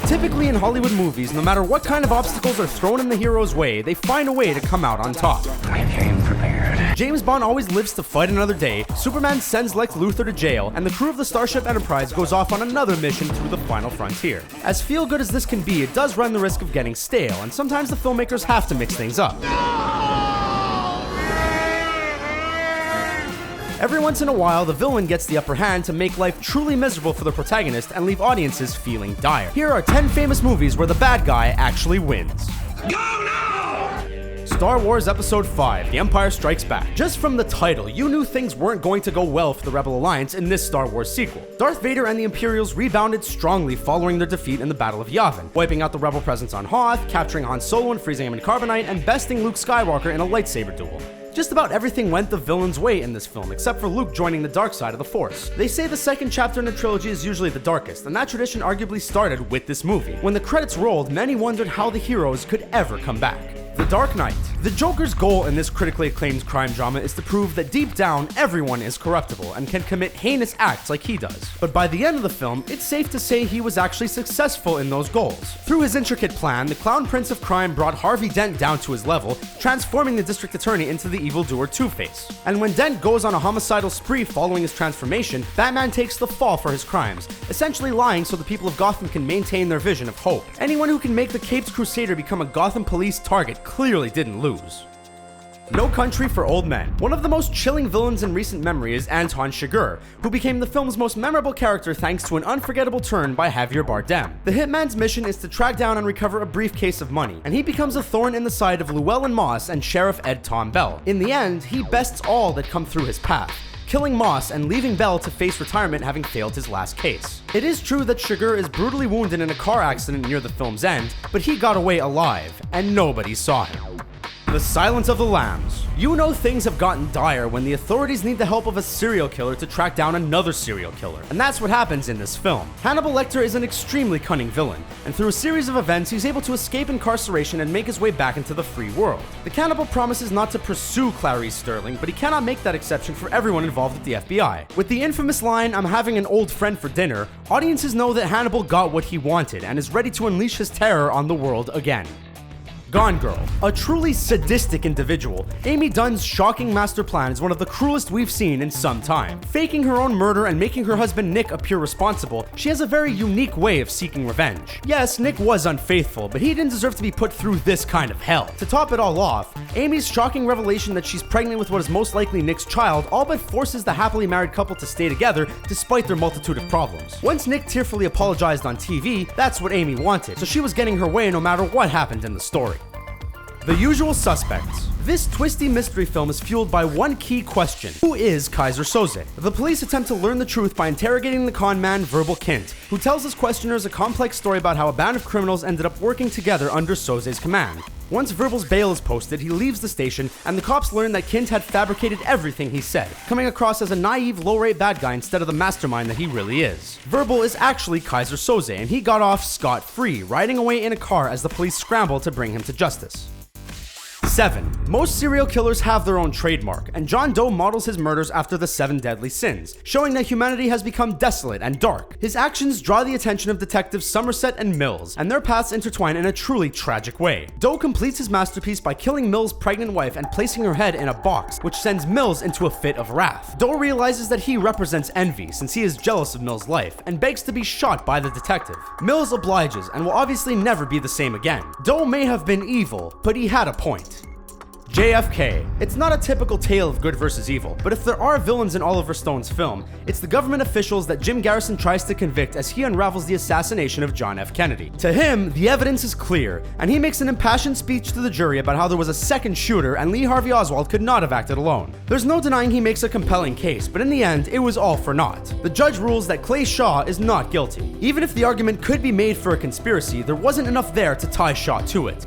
Typically in Hollywood movies, no matter what kind of obstacles are thrown in the hero's way, they find a way to come out on top. I came prepared. James Bond always lives to fight another day, Superman sends Lex Luthor to jail, and the crew of the Starship Enterprise goes off on another mission through the final frontier. As feel-good as this can be, it does run the risk of getting stale, and sometimes the filmmakers have to mix things up. Every once in a while, the villain gets the upper hand to make life truly miserable for the protagonist and leave audiences feeling dire. Here are 10 famous movies where the bad guy actually wins. Go now! Star Wars Episode 5, The Empire Strikes Back. Just from the title, you knew things weren't going to go well for the Rebel Alliance in this Star Wars sequel. Darth Vader and the Imperials rebounded strongly following their defeat in the Battle of Yavin, wiping out the Rebel presence on Hoth, capturing Han Solo and freezing him in carbonite, and besting Luke Skywalker in a lightsaber duel. Just about everything went the villain's way in this film, except for Luke joining the dark side of the Force. They say the second chapter in a trilogy is usually the darkest, and that tradition arguably started with this movie. When the credits rolled, many wondered how the heroes could ever come back. The Dark Knight. The Joker's goal in this critically acclaimed crime drama is to prove that deep down, everyone is corruptible and can commit heinous acts like he does. But by the end of the film, it's safe to say he was actually successful in those goals. Through his intricate plan, the Clown Prince of Crime brought Harvey Dent down to his level, transforming the District Attorney into the evildoer Two-Face. And when Dent goes on a homicidal spree following his transformation, Batman takes the fall for his crimes, essentially lying so the people of Gotham can maintain their vision of hope. Anyone who can make the Caped Crusader become a Gotham police target clearly didn't lose. No Country for Old Men. One of the most chilling villains in recent memory is Anton Chigurh, who became the film's most memorable character thanks to an unforgettable turn by Javier Bardem. The hitman's mission is to track down and recover a briefcase of money, and he becomes a thorn in the side of Llewellyn Moss and Sheriff Ed Tom Bell. In the end, he bests all that come through his path, killing Moss and leaving Bell to face retirement having failed his last case. It is true that Chigurh is brutally wounded in a car accident near the film's end, but he got away alive, and nobody saw him. The Silence of the Lambs. You know things have gotten dire when the authorities need the help of a serial killer to track down another serial killer, and that's what happens in this film. Hannibal Lecter is an extremely cunning villain, and through a series of events he's able to escape incarceration and make his way back into the free world. The cannibal promises not to pursue Clarice Sterling, but he cannot make that exception for everyone involved at the FBI. With the infamous line, "I'm having an old friend for dinner," audiences know that Hannibal got what he wanted and is ready to unleash his terror on the world again. Gone Girl. A truly sadistic individual, Amy Dunn's shocking master plan is one of the cruelest we've seen in some time. Faking her own murder and making her husband Nick appear responsible, she has a very unique way of seeking revenge. Yes, Nick was unfaithful, but he didn't deserve to be put through this kind of hell. To top it all off, Amy's shocking revelation that she's pregnant with what is most likely Nick's child all but forces the happily married couple to stay together despite their multitude of problems. Once Nick tearfully apologized on TV, that's what Amy wanted, so she was getting her way no matter what happened in the story. The Usual Suspects. This twisty mystery film is fueled by one key question: who is Kaiser Soze? The police attempt to learn the truth by interrogating the con man Verbal Kint, who tells his questioners a complex story about how a band of criminals ended up working together under Soze's command. Once Verbal's bail is posted, he leaves the station, and the cops learn that Kint had fabricated everything he said, coming across as a naive, low-rate bad guy instead of the mastermind that he really is. Verbal is actually Kaiser Soze, and he got off scot-free, riding away in a car as the police scramble to bring him to justice. 7. Most serial killers have their own trademark, and John Doe models his murders after the 7 deadly sins, showing that humanity has become desolate and dark. His actions draw the attention of detectives Somerset and Mills, and their paths intertwine in a truly tragic way. Doe completes his masterpiece by killing Mills' pregnant wife and placing her head in a box, which sends Mills into a fit of wrath. Doe realizes that he represents envy, since he is jealous of Mills' life, and begs to be shot by the detective. Mills obliges, and will obviously never be the same again. Doe may have been evil, but he had a point. JFK. It's not a typical tale of good versus evil, but if there are villains in Oliver Stone's film, it's the government officials that Jim Garrison tries to convict as he unravels the assassination of John F. Kennedy. To him, the evidence is clear, and he makes an impassioned speech to the jury about how there was a second shooter and Lee Harvey Oswald could not have acted alone. There's no denying he makes a compelling case, but in the end, it was all for naught. The judge rules that Clay Shaw is not guilty. Even if the argument could be made for a conspiracy, there wasn't enough there to tie Shaw to it.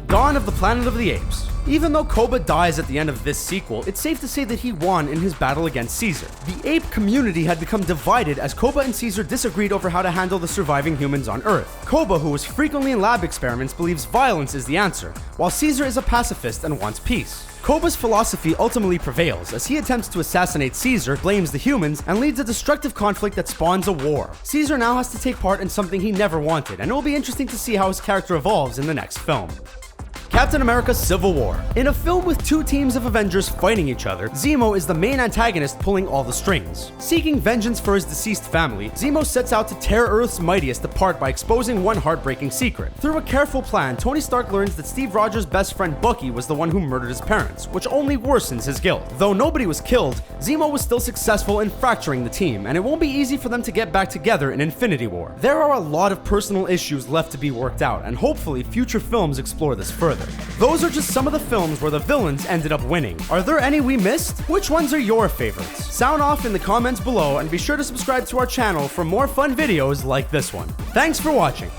Dawn of the Planet of the Apes. Even though Koba dies at the end of this sequel, it's safe to say that he won in his battle against Caesar. The ape community had become divided as Koba and Caesar disagreed over how to handle the surviving humans on Earth. Koba, who was frequently in lab experiments, believes violence is the answer, while Caesar is a pacifist and wants peace. Koba's philosophy ultimately prevails as he attempts to assassinate Caesar, blames the humans, and leads a destructive conflict that spawns a war. Caesar now has to take part in something he never wanted, and it will be interesting to see how his character evolves in the next film. Captain America Civil War. In a film with two teams of Avengers fighting each other, Zemo is the main antagonist pulling all the strings. Seeking vengeance for his deceased family, Zemo sets out to tear Earth's mightiest apart by exposing one heartbreaking secret. Through a careful plan, Tony Stark learns that Steve Rogers' best friend Bucky was the one who murdered his parents, which only worsens his guilt. Though nobody was killed, Zemo was still successful in fracturing the team, and it won't be easy for them to get back together in Infinity War. There are a lot of personal issues left to be worked out, and hopefully future films explore this further. Those are just some of the films where the villains ended up winning. Are there any we missed? Which ones are your favorites? Sound off in the comments below and be sure to subscribe to our channel for more fun videos like this one. Thanks for watching.